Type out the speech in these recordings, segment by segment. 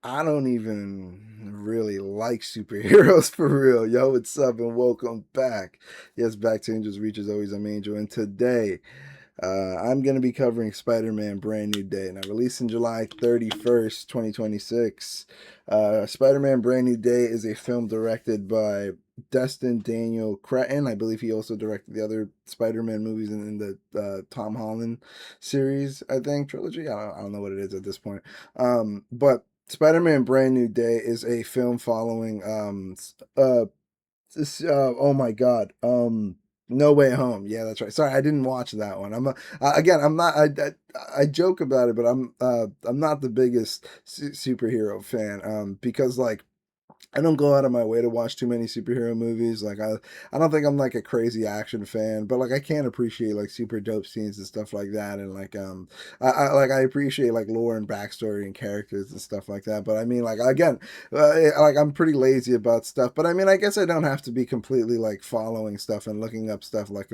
I don't even really like superheroes for real. Yo, what's up and welcome back. Yes, back to Angels Reach as always. I'm Angel, and today I'm going to be covering Spider Man Brand New Day. Now, releasing July 31st, 2026. Spider Man Brand New Day is a film directed by Destin Daniel Cretton. I believe he also directed the other Spider Man movies in the Tom Holland series, I think, trilogy. I don't know what it is at this point. But Spider-Man Brand New Day is a film following oh my god, No Way Home. Yeah, that's right. Sorry, I didn't watch that one. Again, I'm not I joke about it, but I'm not the biggest superhero fan because like I don't go out of my way to watch too many superhero movies. Like I don't think I'm like a crazy action fan, but like I can appreciate like super dope scenes and stuff like that. And like I appreciate like lore and backstory and characters and stuff like that. But I mean like again, like I'm pretty lazy about stuff. But I mean I guess I don't have to be completely like following stuff and looking up stuff like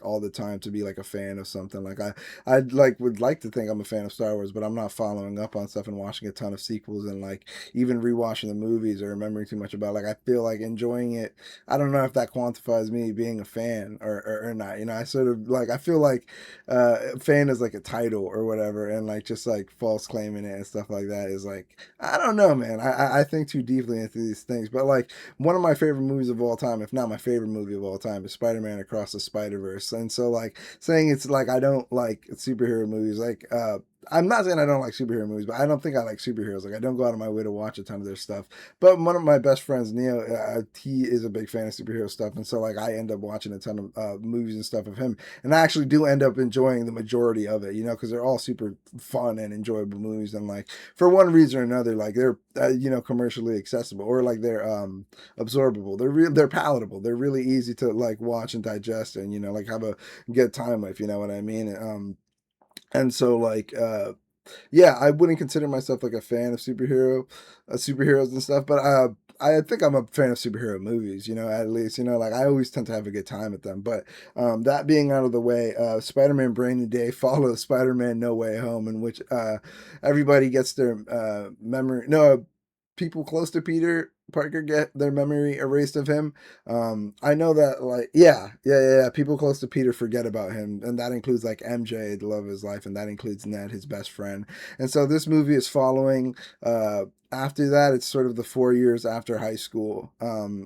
all the time to be like a fan of something. Like I like would like to think I'm a fan of Star Wars, but I'm not following up on stuff and watching a ton of sequels and like even rewatching the movies or remembering too much about. Like I feel like enjoying it. I don't know if that quantifies me being a fan or not. You know, I sort of like I feel like fan is like a title or whatever, and like just like false claiming it and stuff like that is like I don't know, man. I think too deeply into these things, but like one of my favorite movies of all time, if not my favorite movie of all time, is Spider Man Across the Spider Verse, and so like saying it's like I don't like superhero movies, like I'm not saying I don't like superhero movies, but I don't think I like superheroes. Like I don't go out of my way to watch a ton of their stuff. But one of my best friends, Neil, he is a big fan of superhero stuff, and so like I end up watching a ton of movies and stuff of him, and I actually do end up enjoying the majority of it, you know, because they're all super fun and enjoyable movies, and like for one reason or another, like they're commercially accessible or like they're absorbable. They're palatable. They're really easy to like watch and digest, and like have a good time with. You know what I mean? And so like yeah, I wouldn't consider myself like a fan of superheroes and stuff, but I think I'm a fan of superhero movies, at least, like I always tend to have a good time at them. But that being out of the way, Spider-Man Brand New Day follows Spider-Man No Way Home, in which everybody gets their memory. No, people close to Peter Parker get their memory erased of him. I know that, like, yeah. People close to Peter forget about him, and that includes like MJ, the love of his life, and that includes Ned, his best friend. And so this movie is following. After that, it's sort of the 4 years after high school,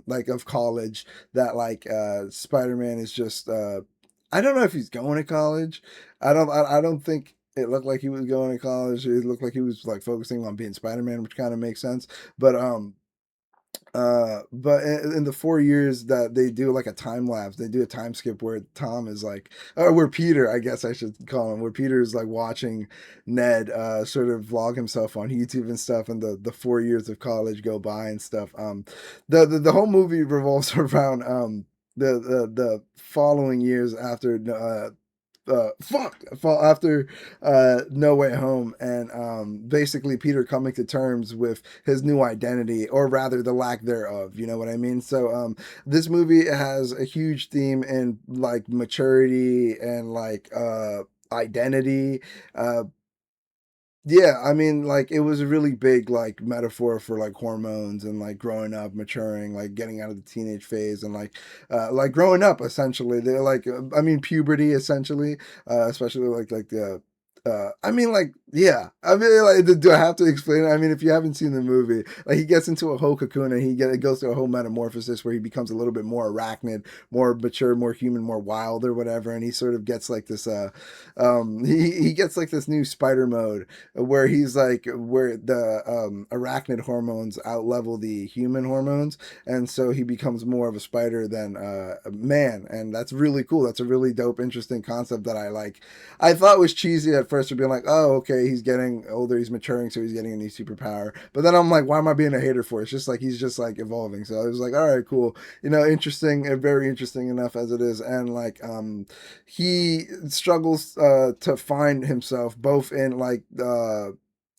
like of college, that like Spider Man is just. I don't know if he's going to college. I don't think it looked like he was going to college. It looked like he was like focusing on being Spider-Man, which kind of makes sense. But in the 4 years that they do like a time lapse, they do a time skip where Tom is like, or where Peter, I guess I should call him, where Peter is like watching Ned sort of vlog himself on YouTube and stuff, and the 4 years of college go by and stuff. The whole movie revolves around the following years after after No Way Home, and basically Peter coming to terms with his new identity, or rather the lack thereof. You know what I mean? So this movie has a huge theme in like maturity and like identity. Uh, yeah, I mean, like it was a really big like metaphor for like hormones and like growing up, maturing, like getting out of the teenage phase and like growing up essentially. They're like, I mean, puberty essentially, especially like the. I mean, like, yeah. I mean, like, do I have to explain it? I mean, if you haven't seen the movie, like, he gets into a whole cocoon and it goes through a whole metamorphosis where he becomes a little bit more arachnid, more mature, more human, more wild or whatever, and he sort of gets like this. He gets like this new spider mode where he's like where the arachnid hormones outlevel the human hormones, and so he becomes more of a spider than a man, and that's really cool. That's a really dope, interesting concept that I like. I thought was cheesy at first, to be like, oh, okay, he's getting older, he's maturing, so he's getting a new superpower. But then I'm like, why am I being a hater for it? It's just like he's just like evolving. So I was like, all right, cool, interesting and very interesting enough as it is, and like he struggles to find himself both in like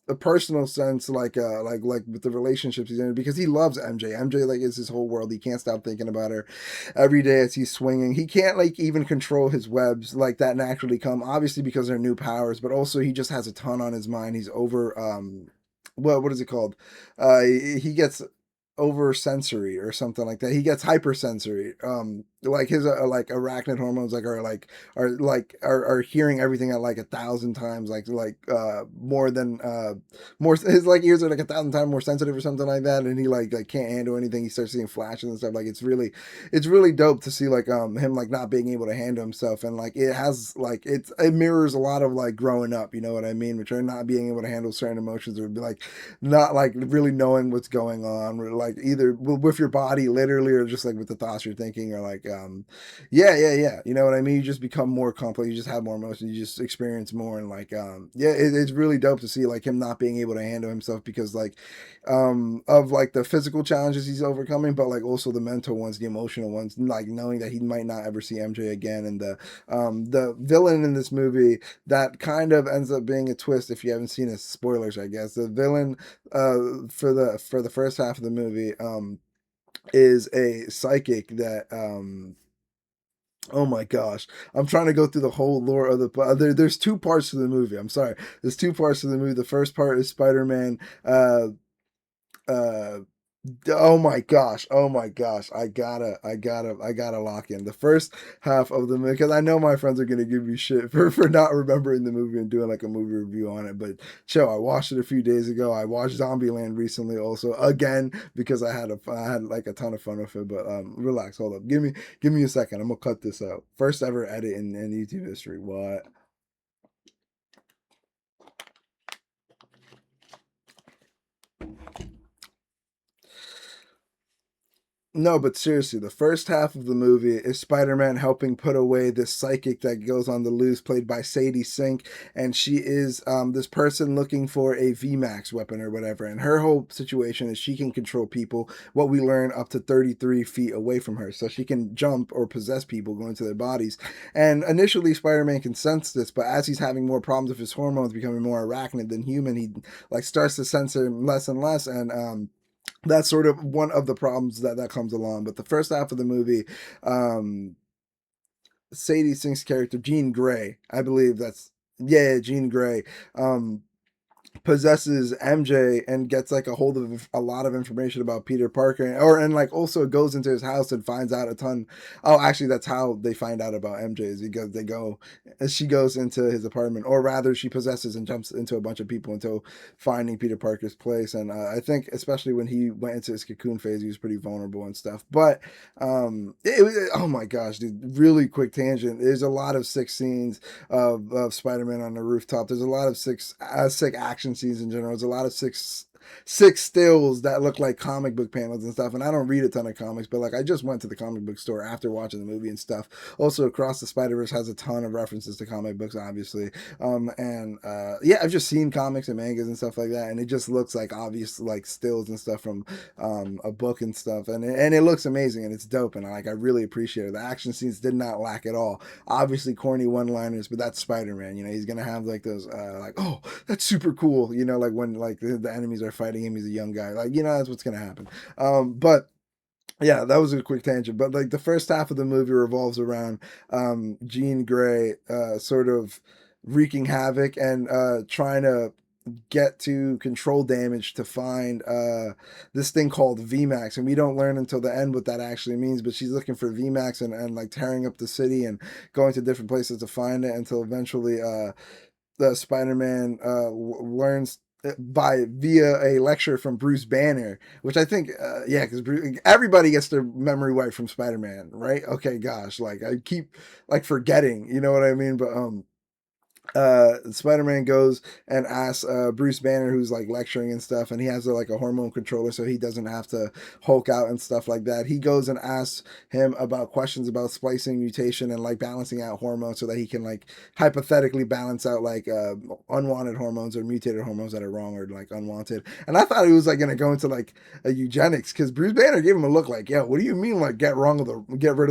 a personal sense, like with the relationships he's in, because he loves MJ. MJ like is his whole world. He can't stop thinking about her every day as he's swinging. He can't like even control his webs like that naturally come, obviously because they're new powers, but also he just has a ton on his mind. He's over what is it called? He gets over sensory or something like that. He gets hypersensory. Like his like arachnid hormones are hearing everything at like 1,000 times, more than more. His like ears are like 1,000 times more sensitive or something like that, and he like can't handle anything. He starts seeing flashes and stuff. Like it's really dope to see like him like not being able to handle himself, and like it has like it mirrors a lot of like growing up. You know what I mean? Which are not being able to handle certain emotions, or be like not like really knowing what's going on, or like either with your body literally, or just like with the thoughts you're thinking, or like yeah, you know what I mean. You just become more complex, you just have more emotions, you just experience more, and like yeah, it's really dope to see like him not being able to handle himself, because like of like the physical challenges he's overcoming, but like also the mental ones, the emotional ones, like knowing that he might not ever see MJ again. And the villain in this movie that kind of ends up being a twist, if you haven't seen it, spoilers I guess. The villain for the first half of the movie is a psychic that oh my gosh, I'm trying to go through the whole lore of there's two parts to the movie. I'm sorry, there's two parts to the movie. The first part is Spider-Man uh oh my gosh, oh my gosh, I gotta lock in the first half of the movie, because I know my friends are gonna give me shit for not remembering the movie and doing like a movie review on it. But chill, I watched it a few days ago. I watched Zombieland recently also again, because I had like a ton of fun with it. But relax, hold up, give me a second, I'm gonna cut this out. First ever edit in YouTube history. What? No, but seriously, the first half of the movie is Spider-Man helping put away this psychic that goes on the loose, played by Sadie Sink, and she is this person looking for a VMAX weapon or whatever. And her whole situation is she can control people. What we learn, up to 33 feet away from her, so she can jump or possess people, go into their bodies. And initially, Spider-Man can sense this, but as he's having more problems with his hormones becoming more arachnid than human, he like starts to censor less and less, and that's sort of one of the problems that comes along. But the first half of the movie, um, Sadie Sink's character, Jean Grey, I believe that's yeah, Jean Grey, um, possesses MJ and gets like a hold of a lot of information about Peter Parker, or and like also goes into his house and finds out a ton. Oh, actually, that's how they find out about MJ, is because they go, she goes into his apartment, or rather, she possesses and jumps into a bunch of people until finding Peter Parker's place. And I think especially when he went into his cocoon phase, he was pretty vulnerable and stuff. But oh my gosh, dude, really quick tangent. There's a lot of sick scenes of Spider-Man on the rooftop. There's a lot of sick action scenes in general. There's a lot of six stills that look like comic book panels and stuff. And I don't read a ton of comics, but like I just went to the comic book store after watching the movie and stuff. Also, Across the Spider-Verse has a ton of references to comic books, obviously. And yeah, I've just seen comics and mangas and stuff like that, and it just looks like obvious like stills and stuff from a book and stuff, and it looks amazing and it's dope, and I really appreciate it. The action scenes did not lack at all. Obviously corny one-liners, but that's Spider-Man. You know, he's gonna have like those like, oh, that's super cool. You know, like when like the enemies are fighting him, he's a young guy. Like, you know, that's what's gonna happen. But yeah, that was a quick tangent. But like the first half of the movie revolves around Jean Grey sort of wreaking havoc and trying to get to control damage to find this thing called VMAX, and we don't learn until the end what that actually means. But she's looking for VMAX and like tearing up the city and going to different places to find it, until eventually the Spider-Man learns by via a lecture from Bruce Banner, which I think yeah, because everybody gets their memory wiped from Spider-Man, right? Okay, gosh, like I keep like forgetting, you know what I mean? But Spider-Man goes and asks Bruce Banner, who's like lecturing and stuff, and he has like a hormone controller, so he doesn't have to Hulk out and stuff like that. He goes and asks him about questions about splicing, mutation, and like balancing out hormones, so that he can like hypothetically balance out like unwanted hormones or mutated hormones that are wrong or like unwanted. And I thought he was like gonna go into like a eugenics, because Bruce Banner gave him a look like, yeah, what do you mean like get rid of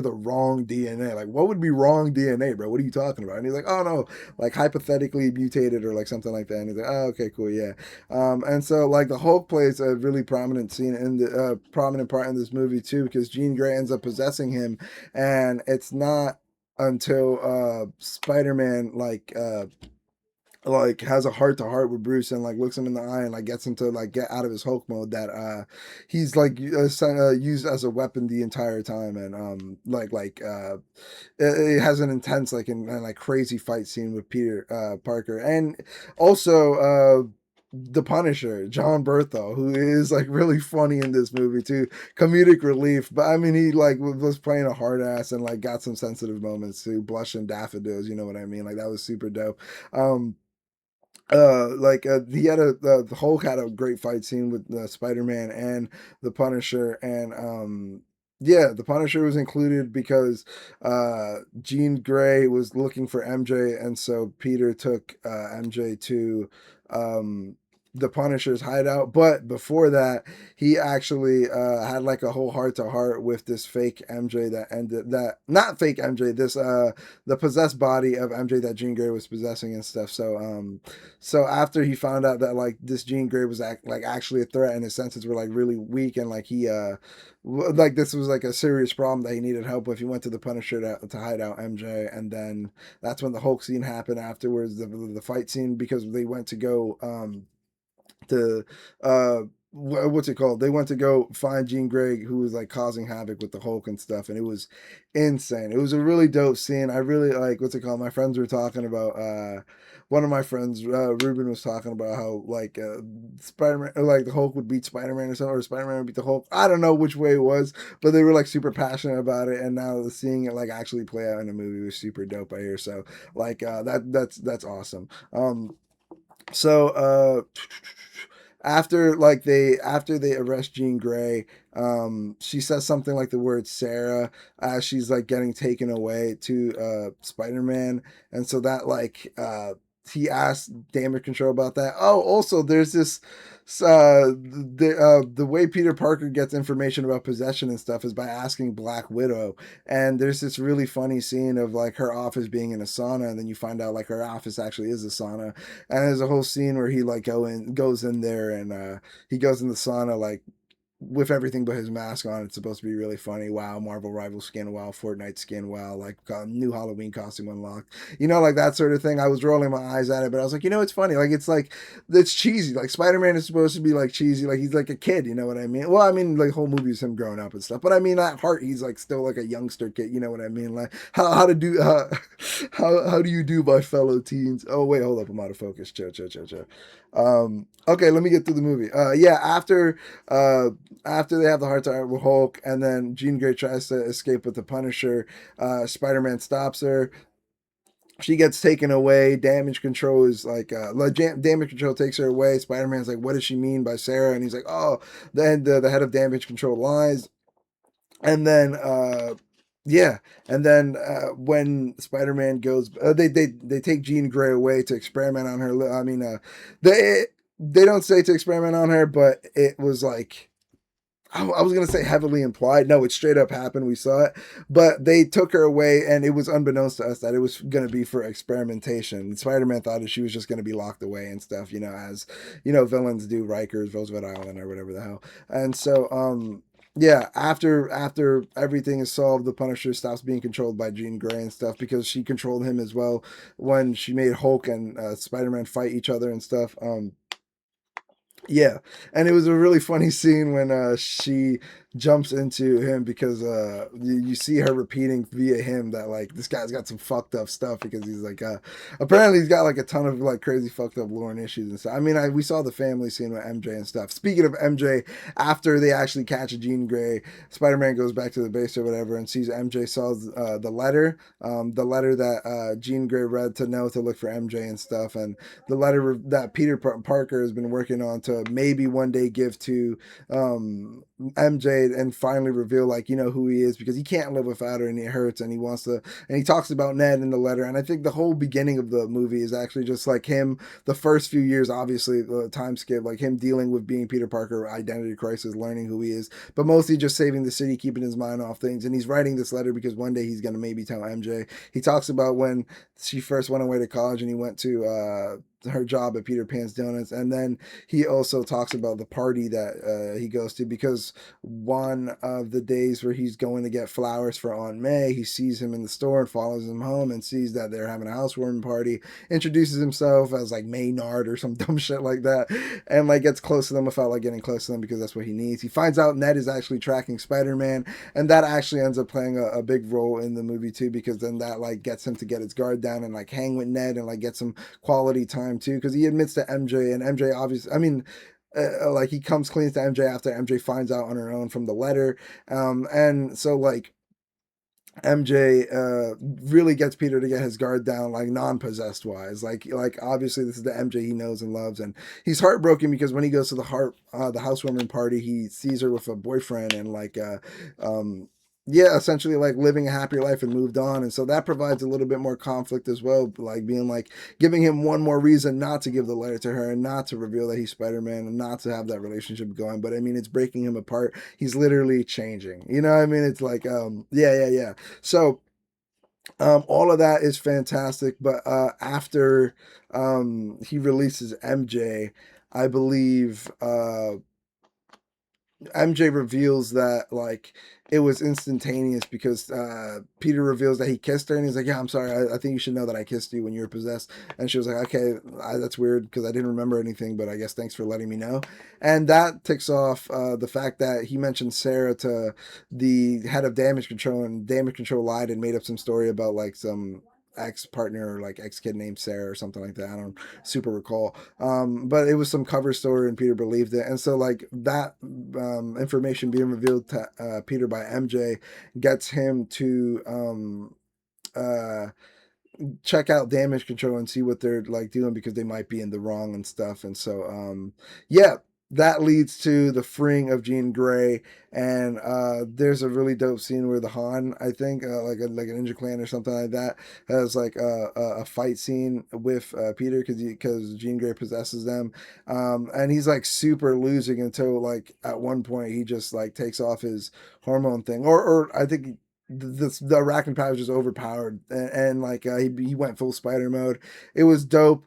the wrong DNA? Like, what would be wrong DNA, bro? What are you talking about? And he's like, oh no, like hypothetically mutated or like something like that. And he's like, oh, okay, cool, yeah. And so like the Hulk plays a really prominent scene in the prominent part in this movie too, because Jean Grey ends up possessing him, and it's not until Spider-Man like like has a heart to heart with Bruce and like looks him in the eye and like gets him to like get out of his Hulk mode that he's like used as a weapon the entire time. And it has an intense and like crazy fight scene with Peter Parker. And also the Punisher, John Bertho, who is like really funny in this movie too, comedic relief. But I mean, he like was playing a hard ass and like got some sensitive moments too, blushing daffodils. You know what I mean? Like that was super dope. He had the Hulk had a great fight scene with Spider-Man and the Punisher. And yeah, the Punisher was included because Jean Grey was looking for MJ, and so Peter took MJ to um the Punisher's hideout. But before that, he actually had like a whole heart to heart with this fake MJ that ended that not fake MJ, this the possessed body of MJ that Jean Grey was possessing and stuff. So after he found out that like this Jean Grey was actually a threat and his senses were like really weak, and like he like this was like a serious problem that he needed help with, he went to the Punisher to hide out MJ. And then that's when the Hulk scene happened afterwards, the fight scene, because they went to go to what's it called? They went to go find Jean Grey, who was like causing havoc with the Hulk and stuff, and it was insane. It was a really dope scene. I really like what's it called? My friends were talking about. One of my friends, Ruben, was talking about how like Spider-Man, like the Hulk would beat Spider-Man or something, or Spider-Man would beat the Hulk. I don't know which way it was, but they were like super passionate about it, and now seeing it like actually play out in a movie was super dope. I hear so like that's awesome. So after they arrest Jean Grey, she says something like the word Sarah as she's like getting taken away to Spider-Man. And so that he asked damage control about that. Oh, also there's this the way Peter Parker gets information about possession and stuff is by asking Black Widow. And there's this really funny scene of like her office being in a sauna, and then you find out like her office actually is a sauna. And there's a whole scene where he like goes in there, and he goes in the sauna like with everything but his mask on. It's supposed to be really funny. Wow, Marvel rival skin. Wow, Fortnite skin. Wow, like new Halloween costume unlocked. Like that sort of thing. I was rolling my eyes at it, but I was like, it's funny. Like it's cheesy. Like Spider-Man is supposed to be like cheesy. Like he's like a kid. You know what I mean? Well, I mean, like the whole movie is him growing up and stuff. But I mean, at heart, he's like still like a youngster kid. You know what I mean? Like how to do how do you do, my fellow teens? Oh wait, hold up, I'm out of focus. Chill. Okay, let me get through the movie. Yeah, after they have the heart to heart with Hulk, and then Jean Grey tries to escape with the Punisher, Spider-Man stops her. She gets taken away. Damage control is damage control takes her away. Spider-Man's like, what does she mean by Sarah? And he's like, oh, then the head of damage control lies. And then yeah, and then when Spider-Man goes, they take Jean Grey away to experiment on her. I mean, they don't say to experiment on her, but it was like, I was gonna say heavily implied. No, it straight up happened. We saw it, but they took her away, and it was unbeknownst to us that it was gonna be for experimentation. Spider-Man thought that she was just gonna be locked away and stuff, as villains do, Rikers, Roosevelt Island, or whatever the hell. And so, yeah, after everything is solved, the Punisher stops being controlled by Jean Grey and stuff, because she controlled him as well when she made Hulk and Spider-Man fight each other and stuff. Yeah, and it was a really funny scene when she jumps into him, because you see her repeating via him that like this guy's got some fucked up stuff, because he's like apparently he's got like a ton of like crazy fucked up lore and issues and stuff. I mean, we saw the family scene with MJ and stuff. Speaking of MJ, after they actually catch a Jean Grey, Spider-Man goes back to the base or whatever and sees MJ saw the letter that Jean Grey read to know to look for MJ and stuff, and the letter that Peter Parker has been working on to maybe one day give to MJ, and finally reveal like who he is, because he can't live without her and it hurts, and he wants to, and he talks about Ned in the letter. And I think the whole beginning of the movie is actually just like him, the first few years, obviously the time skip, like him dealing with being Peter Parker, identity crisis, learning who he is, but mostly just saving the city, keeping his mind off things. And he's writing this letter because one day he's going to maybe tell MJ. He talks about when she first went away to college, and he went to her job at Peter Pan's Donuts. And then he also talks about the party that he goes to, because one of the days where he's going to get flowers for Aunt May, he sees him in the store and follows him home and sees that they're having a housewarming party, introduces himself as like Maynard or some dumb shit like that, and like gets close to them without like getting close to them, because that's what he needs. He finds out Ned is actually tracking Spider-Man, and that actually ends up playing a big role in the movie too, because then that like gets him to get his guard down and like hang with Ned and like get some quality time too, because he admits to MJ, and MJ obviously, I mean, like he comes clean to MJ after MJ finds out on her own from the letter, and so like MJ really gets Peter to get his guard down, like non-possessed wise. Like obviously this is the MJ he knows and loves, and he's heartbroken because when he goes to the housewarming party, he sees her with a boyfriend, and like yeah, essentially like living a happier life and moved on. And so that provides a little bit more conflict as well, like being like giving him one more reason not to give the letter to her and not to reveal that he's Spider-Man and not to have that relationship going. But I mean, it's breaking him apart. He's literally changing. You know what I mean? It's like, yeah. So all of that is fantastic. But after he releases MJ, I believe MJ reveals that like it was instantaneous, because Peter reveals that he kissed her, and he's like, "Yeah, I'm sorry. I think you should know that I kissed you when you were possessed." And she was like, "Okay, that's weird because I didn't remember anything, but I guess thanks for letting me know." And that ticks off the fact that he mentioned Sarah to the head of Damage Control, and Damage Control lied and made up some story about like some ex partner or like ex kid named Sarah or something like that. I don't super recall. But it was some cover story and Peter believed it. And so like that information being revealed to Peter by MJ gets him to uh, check out Damage Control and see what they're like doing, because they might be in the wrong and stuff. And so yeah, that leads to the freeing of Jean Grey, and there's a really dope scene where the Han, I think, like a Ninja Clan or something like that, has like a fight scene with Peter, because Jean Grey possesses them, and he's like super losing until like at one point he just like takes off his hormone thing, or I think the Arachnid power was just overpowered, and like he went full Spider mode. It was dope.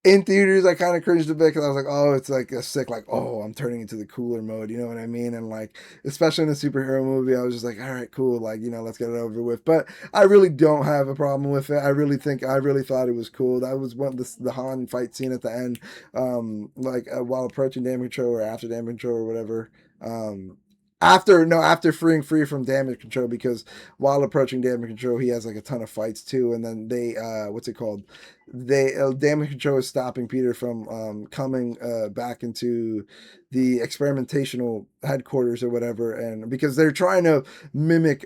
In theaters, I kind of cringed a bit because I was like, oh, it's like a sick, like, oh, I'm turning into the cooler mode, you know what I mean? And like, especially in a superhero movie, I was just like, all right, cool, like, you know, let's get it over with. But I really don't have a problem with it. I really thought it was cool. That was one the Han fight scene at the end, like while approaching Damage Control or after Damage Control or whatever. After freeing free from Damage Control, because while approaching Damage Control, he has like a ton of fights too, and then they what's it called, they Damage Control is stopping Peter from coming back into the experimentational headquarters or whatever, and because they're trying to mimic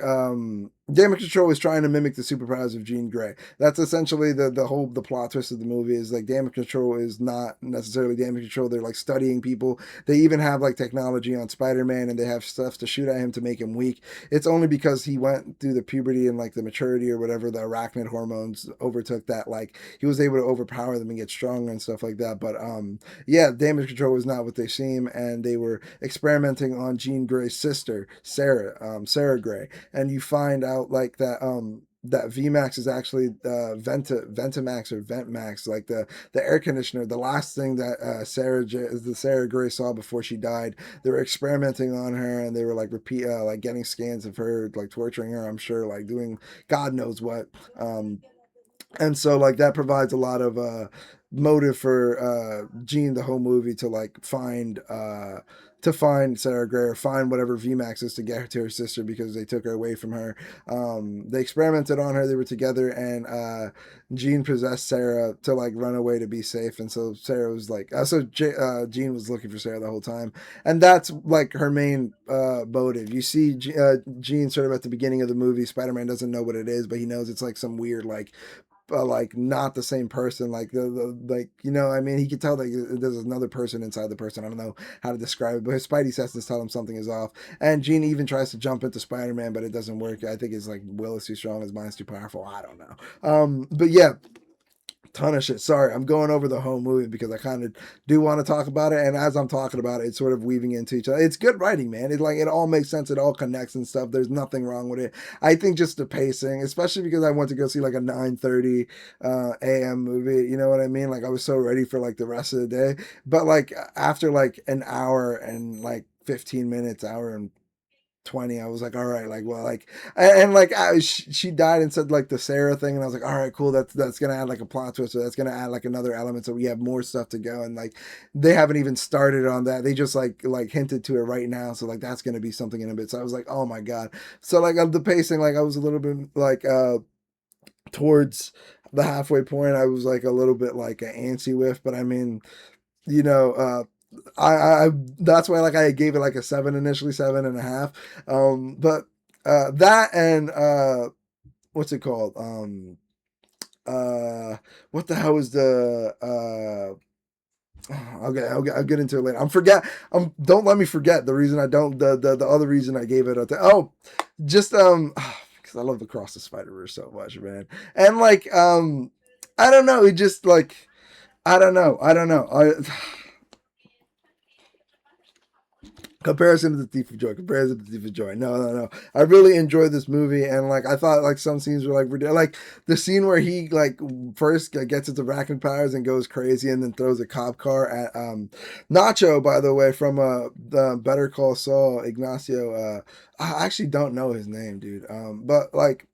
Damage Control is trying to mimic the superpowers of Jean Grey. That's essentially the plot twist of the movie, is like Damage Control is not necessarily Damage Control. They're like studying people. They even have like technology on Spider-Man, and they have stuff to shoot at him to make him weak. It's only because he went through the puberty and like the maturity or whatever, the arachnid hormones overtook that, like he was able to overpower them and get stronger and stuff like that. But yeah, Damage Control was not what they seem, and they were experimenting on Jean Grey's sister, Sarah Grey, and you find out like that VMAX is actually Ventamax or Ventmax, like the air conditioner. The last thing that Sarah Grey saw before she died. They were experimenting on her, and they were like like getting scans of her, like torturing her. I'm sure, like doing God knows what. And so like that provides a lot of motive for Jean the whole movie to like find Sarah Grey, or find whatever VMAX is to get her to her sister, because they took her away from her. They experimented on her, they were together, and Jean possessed Sarah to like run away to be safe. And so Sarah was like Jean was looking for Sarah the whole time, and that's like her main motive. You see Jean sort of at the beginning of the movie. Spider-Man doesn't know what it is, but he knows it's like some weird like not the same person, like the like, you know, I mean, he could tell that there's another person inside the person. I don't know how to describe it, but his spidey senses tell him something is off. And Jean even tries to jump into Spider-Man, but it doesn't work. I think his like will is too strong, his mind's too powerful, I don't know. But yeah, ton of shit. Sorry, I'm going over the whole movie because I kind of do want to talk about it, and as I'm talking about it, it's sort of weaving into each other. It's good writing, man. It's like it all makes sense, it all connects and stuff. There's nothing wrong with it. I think just the pacing, especially because I went to go see like a 9:30 a.m. movie. You know what I mean? Like I was so ready for like the rest of the day, but like after like an hour and like 15 minutes, hour and 20, I was like, all right, like, well, like, and like she died and said like the Sarah thing, and I was like, all right, cool, that's gonna add like a plot twist, so that's gonna add like another element, so we have more stuff to go. And like they haven't even started on that, they just like hinted to it right now, so like that's gonna be something in a bit. So I was like, oh my god. So like the pacing, like I was a little bit like towards the halfway point, I was like a little bit like an antsy with, but I mean, you know, I that's why like I gave it like a seven initially, 7.5. But that and what's it called? What the hell is the okay, I'll get into it later. Don't let me forget the reason I don't the other reason I gave it a just because I love the Cross the Spider-Verse so much, man. And like I don't know, it just like I don't know. Comparison to the Thief of Joy. Comparison to the Thief of Joy. No, no, no. I really enjoyed this movie, and like I thought, like some scenes were like ridiculous. Like the scene where he like first gets into Racking powers and goes crazy, and then throws a cop car at Nacho. By the way, from the Better Call Saul, Ignacio. I actually don't know his name, dude. But like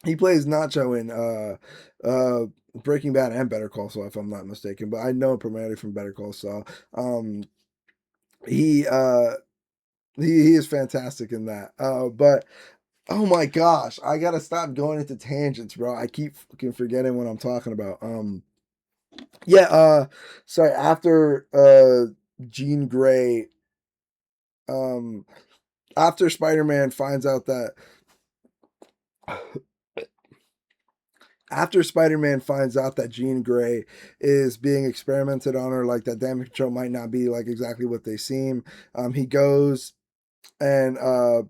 he plays Nacho in Breaking Bad and Better Call Saul, if I'm not mistaken. But I know him primarily from Better Call Saul. Um, he uh he is fantastic in that. But oh my gosh, I gotta stop going into tangents, bro. I keep fucking forgetting what I'm talking about. Yeah, sorry, after Jean Grey, um after Spider-Man finds out that after Spider-Man finds out that Jean Grey is being experimented on, or like that damage control might not be like exactly what they seem, he goes and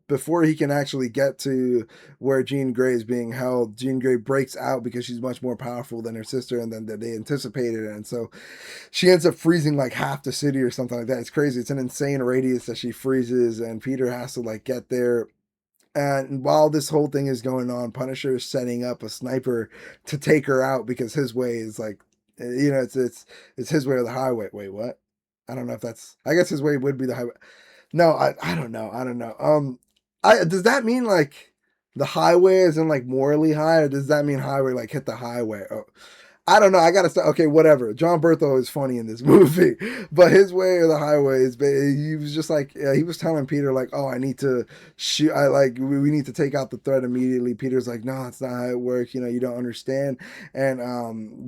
before he can actually get to where Jean Grey is being held, Jean Grey breaks out because she's much more powerful than her sister, and then that they anticipated it. And so she ends up freezing like half the city or something like that. It's crazy. It's an insane radius that she freezes, and Peter has to like get there. And while this whole thing is going on, Punisher is setting up a sniper to take her out because his way is like, it's his way or the highway. Wait, what? I don't know if that's. I guess his way would be the highway. No, I don't know. I don't know. I does that mean like the highway is in like morally high, or does that mean highway like hit the highway? Oh, I don't know. I gotta start. Okay, whatever. John Bertho is funny in this movie, but his way or the highway is. He was just like he was telling Peter like, "Oh, I need to shoot. I like we need to take out the threat immediately." Peter's like, "No, that's not how it works. You know, you don't understand." And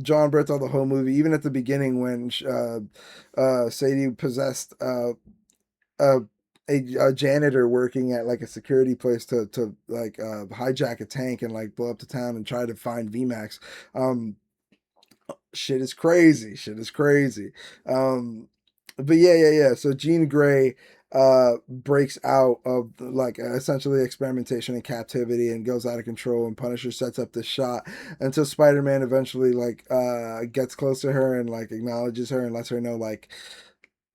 John Bertho, the whole movie, even at the beginning when Sadie possessed a, a janitor working at like a security place to like hijack a tank and like blow up the town and try to find VMAX. Um, shit is crazy. Shit is crazy. But yeah. So Jean Grey breaks out of like essentially experimentation and captivity and goes out of control, and Punisher sets up this shot until Spider-Man eventually like gets close to her and like acknowledges her and lets her know like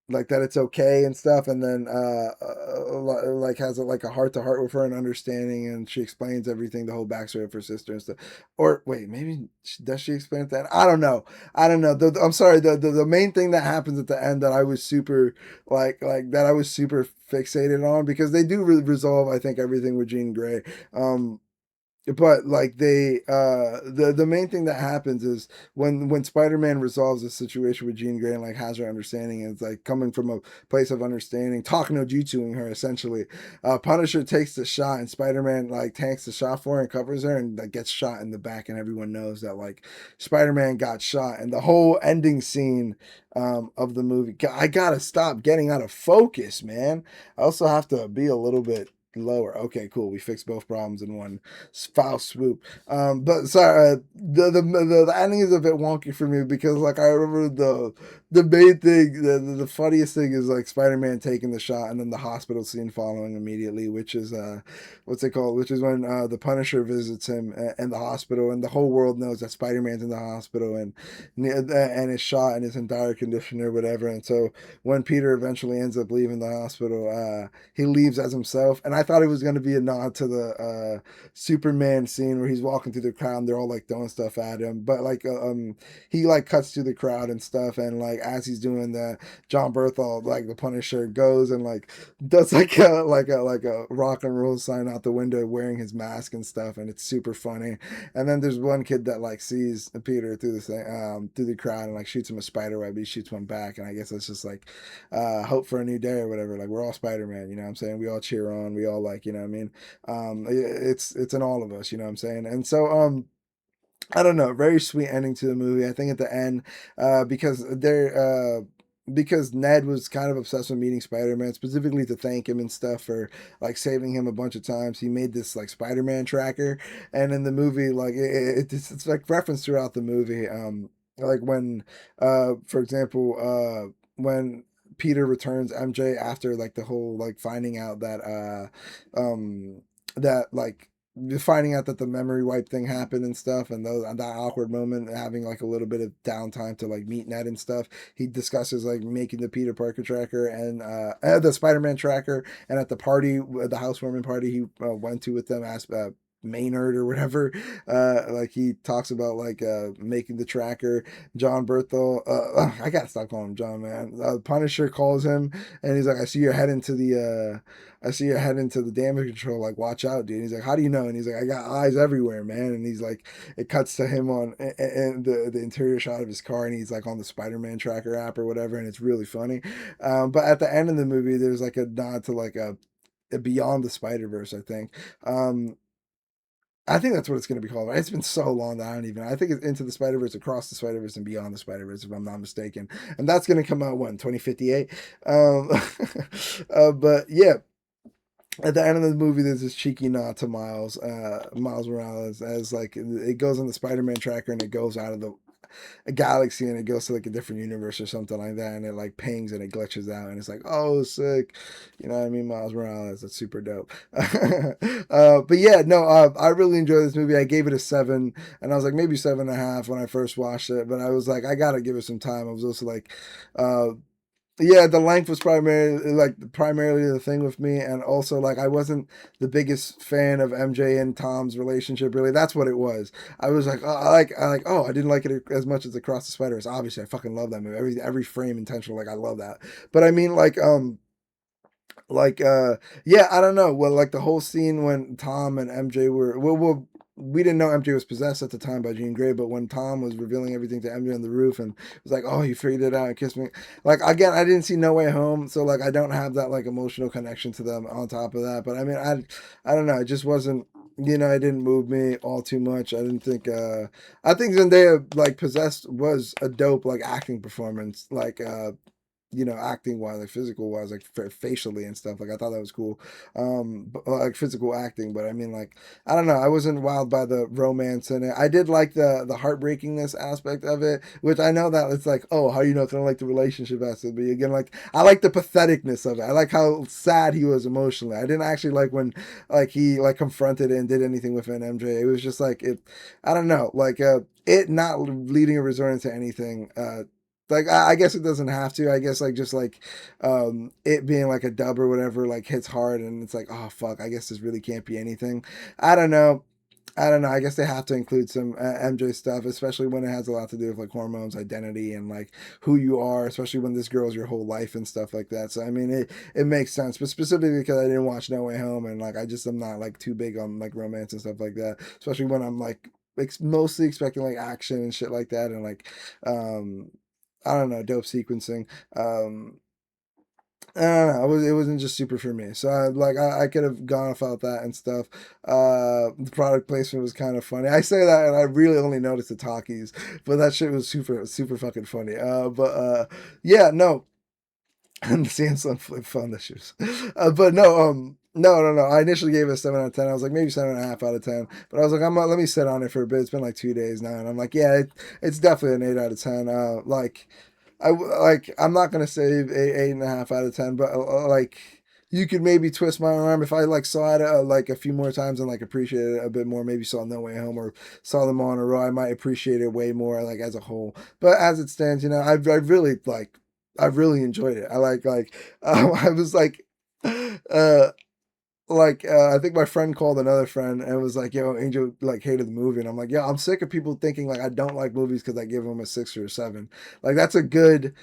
that it's okay and stuff, and then like has like a heart to heart with her and understanding, and she explains everything, the whole backstory of her sister and stuff. Or wait, maybe does she explain that? I don't know. I'm sorry, the main thing that happens at the end that I was super like that I was super fixated on, because they do resolve I think everything with Jean Grey. But like the main thing that happens is when Spider-Man resolves the situation with Jean Grey and like has her understanding, and it's like coming from a place of understanding, talk no jutsuing her essentially. Punisher takes the shot, and Spider-Man like tanks the shot for her and covers her, and like gets shot in the back, and everyone knows that like Spider-Man got shot. And the whole ending scene of the movie, I gotta stop getting out of focus, man. I also have to be a little bit Lower. Okay, cool. We fixed both problems in one foul swoop. But sorry, the ending is a bit wonky for me because like I remember the main thing, the funniest thing is like Spider-Man taking the shot and then the hospital scene following immediately, which is what's it called? Which is when the Punisher visits him in the hospital and the whole world knows that Spider-Man's in the hospital and is shot in his entire condition or whatever. And so when Peter eventually ends up leaving the hospital, he leaves as himself. And I thought it was going to be a nod to the Superman scene where he's walking through the crowd and they're all like throwing stuff at him. But like, he like cuts through the crowd and stuff. And like, as he's doing that, John Berthal, like the Punisher, goes and like does like a rock and roll sign out the window wearing his mask and stuff. And it's super funny. And then there's one kid that like sees Peter through the thing, through the crowd and like shoots him a spider web. He shoots one back. And I guess it's just like, hope for a new day or whatever. Like we're all Spider-Man, you know what I'm saying? We all cheer on, we all like, you know what I mean? It's in all of us, you know what I'm saying? And so I don't know, very sweet ending to the movie. I think at the end, because because Ned was kind of obsessed with meeting Spider-Man, specifically to thank him and stuff for like saving him a bunch of times. He made this like Spider-Man tracker, and in the movie, like it's like referenced throughout the movie. Like when, for example, when Peter returns MJ after like the whole like finding out that that like finding out that the memory wipe thing happened and stuff and those and that awkward moment having like a little bit of downtime to like meet Ned and stuff, he discusses like making the Peter Parker tracker and the Spider-Man tracker, and at the party, the housewarming party he went to with them, asked Maynard or whatever, like he talks about like making the tracker. John Berthel, I gotta stop calling him John, man. Punisher calls him and he's like, I see you're heading to the damage control. Like, watch out, dude. And he's like, how do you know? And he's like, I got eyes everywhere, man. And he's like, it cuts to him on and the interior shot of his car, and he's like on the Spider-Man tracker app or whatever, and it's really funny. But at the end of the movie, there's like a nod to like a Beyond the Spider-Verse, I think. I think that's what it's going to be called. It's been so long that I don't even. I think it's Into the Spider Verse, Across the Spider Verse, and Beyond the Spider Verse, if I'm not mistaken. And that's going to come out when 2058. Um, but yeah, at the end of the movie, there's this cheeky nod to Miles Morales, as like it goes on the Spider-Man tracker and it goes out of the a galaxy and it goes to like a different universe or something like that, and it like pings and it glitches out and it's like, oh, sick, you know what I mean? Miles Morales, that's super dope. But yeah, no, I really enjoyed this movie. I gave it a 7, and I was like maybe 7.5 when I first watched it, but I was like, I gotta give it some time. I was also like, uh, yeah, the length was primarily the thing with me, and also like I wasn't the biggest fan of MJ and Tom's relationship. Really, that's what it was. I was like, oh, I didn't like it as much as Across the Spider-Verse. Obviously, I fucking love that movie. Every frame intentional, like I love that. But I mean, like yeah, I don't know. Well, like the whole scene when Tom and MJ were we didn't know MJ was possessed at the time by Jean Grey, but when Tom was revealing everything to MJ on the roof and was like, "Oh, you figured it out and kissed me," like again, I didn't see No Way Home, so like I don't have that like emotional connection to them. On top of that, but I mean, I don't know, it just wasn't. You know, it didn't move me all too much. I didn't think. I think Zendaya like possessed was a dope like acting performance. Like acting wise, like physical wise, like facially and stuff. Like I thought that was cool. But, like physical acting, but I mean, like I don't know, I wasn't wild by the romance in it. I did like the heartbreakingness aspect of it, which I know that it's like, oh, how you not gonna like the relationship aspect? But again, like I like the patheticness of it. I like how sad he was emotionally. I didn't actually like when like he like confronted and did anything with an MJ. It was just like it. I don't know, like it not leading or resorting to anything. Like I guess it doesn't have to. I guess like just like it being like a dub or whatever like hits hard and it's like, oh fuck, I guess this really can't be anything. I don't know. I don't know. I guess they have to include some MJ stuff, especially when it has a lot to do with like hormones, identity, and like who you are. Especially when this girl's your whole life and stuff like that. So I mean, it makes sense. But specifically because I didn't watch No Way Home, and like I just am not like too big on like romance and stuff like that. Especially when I'm like mostly expecting like action and shit like that, and like um I don't know, dope sequencing. I don't know. It wasn't just super for me. So I could have gone without that and stuff. The product placement was kind of funny. I say that and I really only noticed the talkies, but that shit was super super fucking funny. But yeah, no. And the Samsung flip phone issues. But no, no. I initially gave it a 7 out of 10. I was like maybe 7.5 out of 10. But I was like, let me sit on it for a bit. It's been like 2 days now, and I'm like, yeah, it's definitely an 8 out of 10. Like, I'm not gonna say 8.5 out of 10, but like. You could maybe twist my arm if I like saw it like a few more times and like appreciate it a bit more. Maybe saw No Way Home or saw them all in a row. I might appreciate it way more like as a whole. But as it stands, I've really like I've really enjoyed it. I was uh I think my friend called another friend and was like, "Yo, Angel like hated the movie," and I'm like, "Yo, I'm sick of people thinking like I don't like movies because I give them a 6 or a 7. Like that's a good,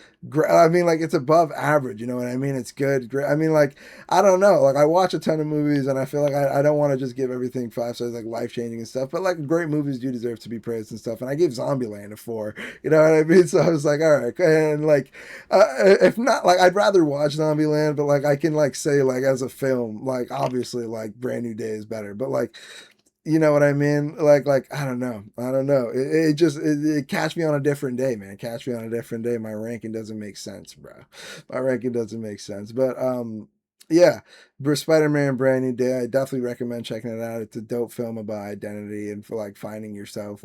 I mean, like it's above average. You know what I mean? It's good. I mean, like I don't know. Like I watch a ton of movies and I feel like I don't want to just give everything 5 stars, like life changing and stuff. But like great movies do deserve to be praised and stuff. And I gave Zombieland a 4. You know what I mean? So I was like, all right, and like if not, like I'd rather watch Zombieland, but like I can like say like as a film, like obviously like Brand New Day is better, but like you know what I mean? Like I don't know. It catch me on a different day, man. Catch me on a different day. My ranking doesn't make sense, bro. My ranking doesn't make sense, but yeah, Spider-Man Brand New Day. I definitely recommend checking it out. It's a dope film about identity and for like finding yourself.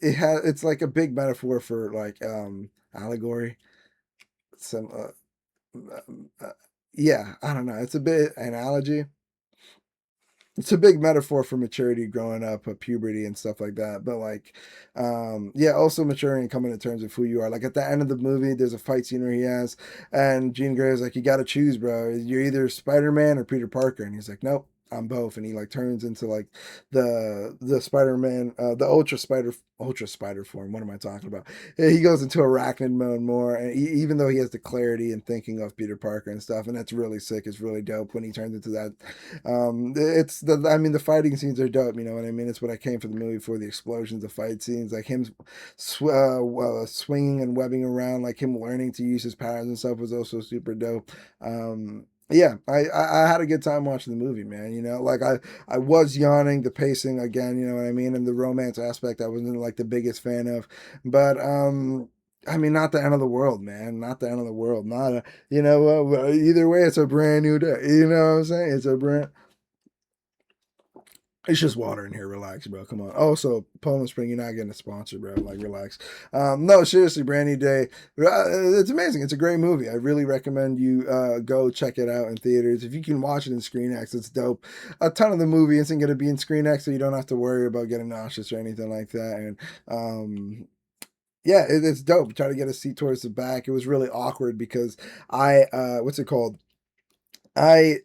It's like a big metaphor for like allegory some yeah, I don't know, it's a bit analogy, it's a big metaphor for maturity growing up, puberty and stuff like that, but like yeah, also maturing and coming to terms with who you are. Like at the end of the movie there's a fight scene where he has and Jean Grey is like, you gotta choose, bro, you're either Spider-Man or Peter Parker, and he's like, nope, I'm both, and he like turns into like the Spider-Man, the ultra spider form. What am I talking about? He goes into arachnid mode more, and even though he has the clarity and thinking of Peter Parker and stuff, and that's really sick. It's really dope when he turns into that. I mean, the fighting scenes are dope. You know what I mean? It's what I came for the movie for. The explosions, the fight scenes, like him swinging and webbing around, like him learning to use his powers and stuff was also super dope. Yeah, I had a good time watching the movie, man. Like I was yawning, the pacing again, you know what I mean, and the romance aspect I wasn't like the biggest fan of, but I mean, not the end of the world, man. Not the end of the world. Not a, either way, it's a brand new day. You know what I'm saying? It's a brand. It's just water in here. Relax, bro. Come on. Also, Poland Spring, you're not getting a sponsor, bro. Like, relax. No, seriously, Brand New Day. It's amazing. It's a great movie. I really recommend you go check it out in theaters. If you can watch it in ScreenX, it's dope. A ton of the movie isn't going to be in ScreenX, so you don't have to worry about getting nauseous or anything like that. And yeah, it's dope. Try to get a seat towards the back. It was really awkward because what's it called? I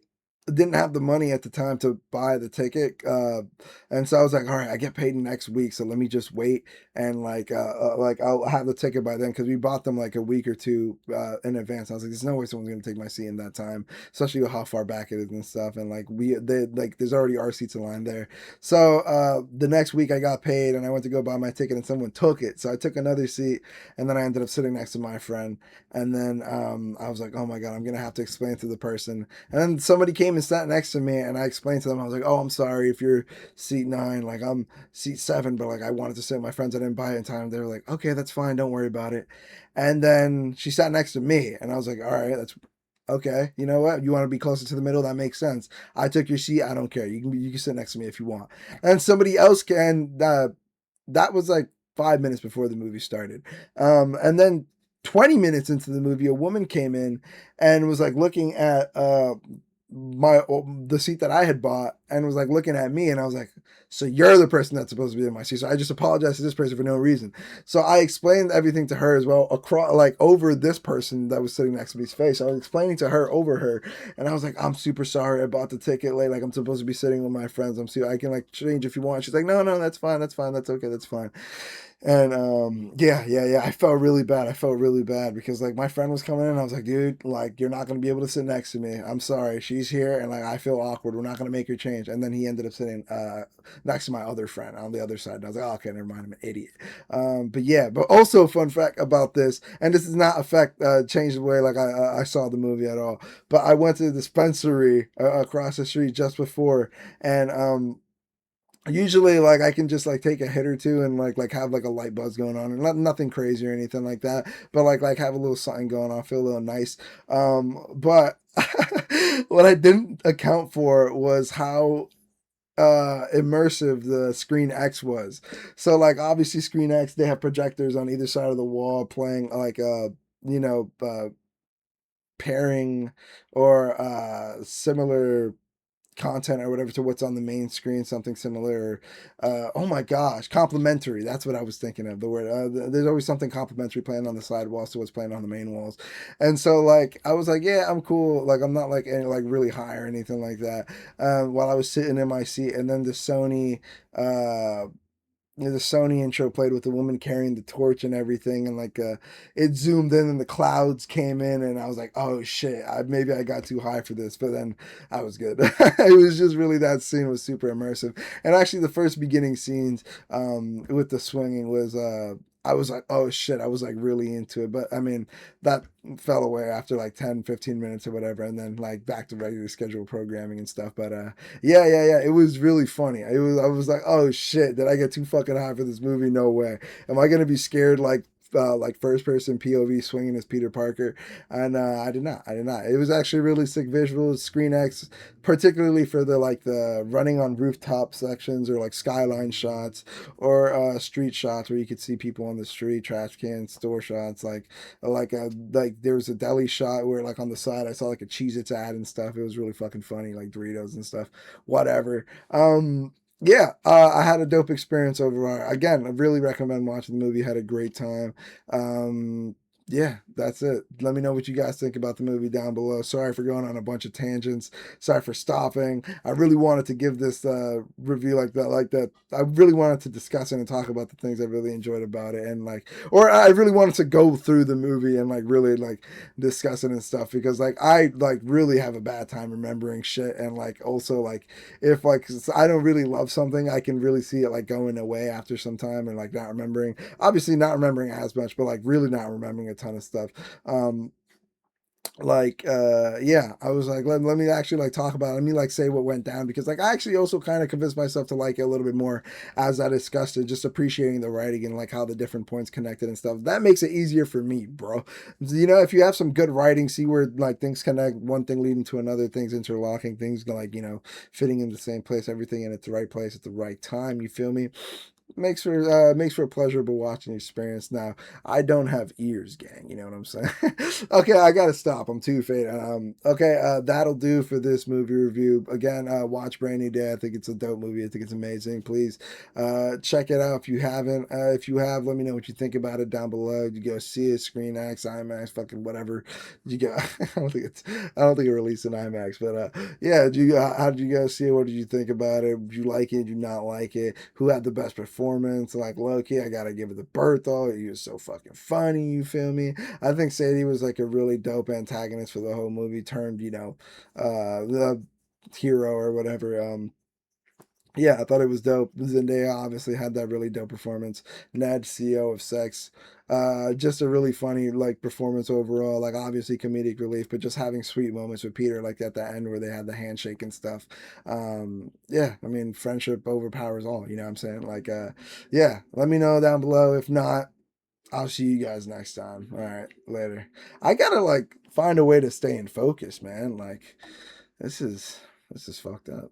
didn't have the money at the time to buy the ticket, and so I was like, "All right, I get paid next week, so let me just wait and like I'll have the ticket by then," because we bought them like a week or two in advance. I was like, "There's no way someone's gonna take my seat in that time, especially with how far back it is and stuff." And like there's already our seats in line there. So the next week I got paid and I went to go buy my ticket and someone took it, so I took another seat and then I ended up sitting next to my friend. And then I was like, "Oh my god, I'm gonna have to explain to the person." And then somebody came and sat next to me, and I explained to them, I was like, "Oh, I'm sorry if you're seat 9, like I'm seat 7, but like I wanted to sit with my friends, I didn't buy it in time." They were like, "Okay, that's fine, don't worry about it." And then she sat next to me, and I was like, "All right, that's okay. You know what? You want to be closer to the middle? That makes sense. I took your seat. I don't care. You can sit next to me if you want." And somebody else can. That was like 5 minutes before the movie started, and then 20 minutes into the movie, a woman came in and was like looking at the seat that I had bought and was like looking at me, and I was like, "So you're the person that's supposed to be in my seat." So I just apologized to this person for no reason. So I explained everything to her as well, across like over this person that was sitting next to me's face. I was explaining to her over her, and I was like, "I'm super sorry, I bought the ticket late. Like I'm supposed to be sitting with my friends. I can like change if you want." She's like, "No, no, that's fine, that's fine, that's okay, that's fine." And yeah. I felt really bad. I felt really bad because like my friend was coming in. And I was like, "Dude, like you're not gonna be able to sit next to me. I'm sorry. She's here, and like I feel awkward. We're not gonna make her change." And then he ended up sitting next to my other friend on the other side. And I was like, "Oh, okay, never mind. I'm an idiot." But yeah. But also, a fun fact about this, and this does not affect change the way like I saw the movie at all. But I went to the dispensary across the street just before, and Usually, like I can just like take a hit or two and like have like a light buzz going on, and nothing crazy or anything like that. But like have a little something going on, feel a little nice. But what I didn't account for was how immersive the Screen X was. So like obviously Screen X, they have projectors on either side of the wall playing like you know pairing or similar content or whatever to what's on the main screen, something similar. Oh my gosh, complementary. That's what I was thinking of. The word. There's always something complementary playing on the side walls to what's playing on the main walls, and so like I was like, yeah, I'm cool. Like I'm not like any, like really high or anything like that. While I was sitting in my seat, and then the Sony. The Sony intro played with the woman carrying the torch and everything, and like it zoomed in and the clouds came in, and I was like, oh shit, maybe I got too high for this, but then I was good. It was just really, that scene was super immersive, and actually the first beginning scenes with the swinging was I was like, oh shit, I was like really into it, but I mean that fell away after like 10, 15 minutes or whatever, and then like back to regular scheduled programming and stuff. But yeah. It was really funny. I was like, oh shit, did I get too fucking high for this movie? No way. Am I gonna be scared like first person POV swinging as Peter Parker? And I did not. I did not. It was actually really sick visuals. Screen X, particularly for the like the running on rooftop sections or like skyline shots or street shots where you could see people on the street, trash cans, store shots, like there was a deli shot where like on the side I saw like a Cheez-Its ad and stuff. It was really fucking funny, like Doritos and stuff. Whatever. Yeah, I had a dope experience overall. Again, I really recommend watching the movie. Had a great time. Um, yeah, that's it. Let me know what you guys think about the movie down below. Sorry for going on a bunch of tangents. Sorry for stopping. I really wanted to give this review like that, like that. I really wanted to discuss it and talk about the things I really enjoyed about it, and like, or I really wanted to go through the movie and like really like discuss it and stuff because like I like really have a bad time remembering shit, and like also like if like I don't really love something, I can really see it like going away after some time and like not remembering. Obviously, not remembering as much, but like really not remembering a ton of stuff. Um, yeah, I was like, let me actually like talk about it. Let me like say what went down because like I actually also kind of convinced myself to like it a little bit more as I discussed it, just appreciating the writing and like how the different points connected and stuff. That makes it easier for me, bro. You know, if you have some good writing, see where like things connect, one thing leading to another, things interlocking, things like, you know, fitting in the same place, everything in its right place at the right time, you feel me? Makes for a pleasurable watching experience. Now, I don't have ears, gang. You know what I'm saying? Okay, I gotta stop. I'm too faded. Okay, that'll do for this movie review. Again, watch Brand New Day. I think it's a dope movie. I think it's amazing. Please, check it out if you haven't. If you have, let me know what you think about it down below. You go see it, Screen X, IMAX, fucking whatever. You go. I don't think it released in IMAX, but yeah. How did you guys see it? What did you think about it? Did you like it? Did you not like it? Who had the best performance? Like Loki, I gotta give it to Berthold. He was so fucking funny. You feel me? I think Sadie was like a really dope antagonist for the whole movie. Turned, you know, the hero or whatever. Yeah, I thought it was dope. Zendaya obviously had that really dope performance. Ned, CEO of Sex, just a really funny like performance overall. Like obviously comedic relief, but just having sweet moments with Peter, like at the end where they had the handshake and stuff. Yeah, I mean friendship overpowers all. You know what I'm saying? Like, yeah. Let me know down below. If not, I'll see you guys next time. All right, later. I gotta like find a way to stay in focus, man. Like, this is this is fucked up.